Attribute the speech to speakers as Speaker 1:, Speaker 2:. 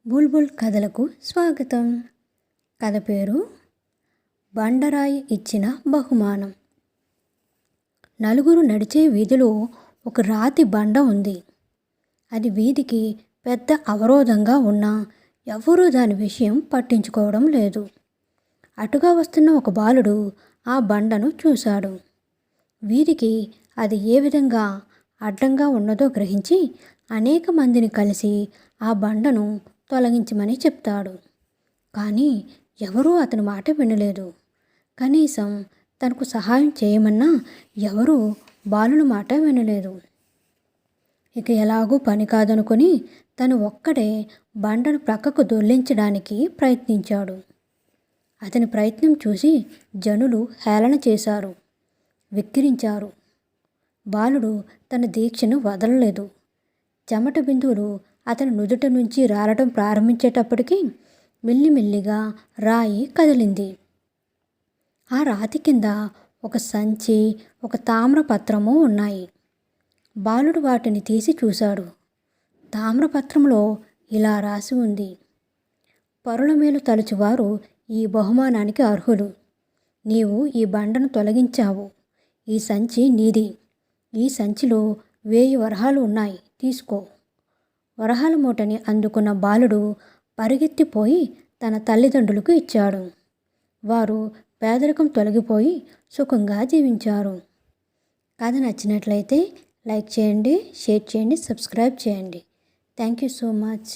Speaker 1: బుల్బుల్ కథలకు స్వాగతం. కథ పేరు బండరాయి ఇచ్చిన బహుమానం. నలుగురు నడిచే వీధిలో ఒక రాతి బండ ఉంది. అది వీధికి పెద్ద అవరోధంగా ఉన్నా ఎవరూ దాని విషయం పట్టించుకోవడం లేదు. అటుగా వస్తున్న ఒక బాలుడు ఆ బండను చూశాడు. వీధికి అది ఏ విధంగా అడ్డంగా ఉన్నదో గ్రహించి అనేక మందిని కలిసి ఆ బండను తొలగించమని చెప్తాడు. కానీ ఎవరూ అతని మాట వినలేదు. కనీసం తనకు సహాయం చేయమన్నా ఎవరూ బాలుని మాట వినలేదు. ఇక ఎలాగూ పని కాదనుకొని తను ఒక్కడే బండను ప్రక్కకు దొర్లించడానికి ప్రయత్నించాడు. అతని ప్రయత్నం చూసి జనులు హేళన చేశారు, వెక్కిరించారు. బాలుడు తన దీక్షను వదలలేదు. చెమట బిందువులు అతని నుదుట నుంచి రాలడం ప్రారంభించేటప్పటికీ మెల్లిమెల్లిగా రాయి కదిలింది. ఆ రాతి కింద ఒక సంచి, ఒక తామ్రపత్రము ఉన్నాయి. బాలుడు వాటిని తీసి చూశాడు. తామ్రపత్రంలో ఇలా రాసి ఉంది: పరుల మేలు తలుచువారు ఈ బహుమానానికి అర్హులు. నీవు ఈ బండను తొలగించావు. ఈ సంచి నీది. ఈ సంచిలో 1000 వరహాలు ఉన్నాయి, తీసుకో. వరహాల మూటని అందుకున్న బాలుడు పరిగెత్తిపోయి తన తల్లిదండ్రులకు ఇచ్చాడు. వారు పేదరికం తొలగిపోయి సుఖంగా జీవించారు. కథ నచ్చినట్లయితే లైక్ చేయండి, షేర్ చేయండి, సబ్స్క్రైబ్ చేయండి. Thank you so much.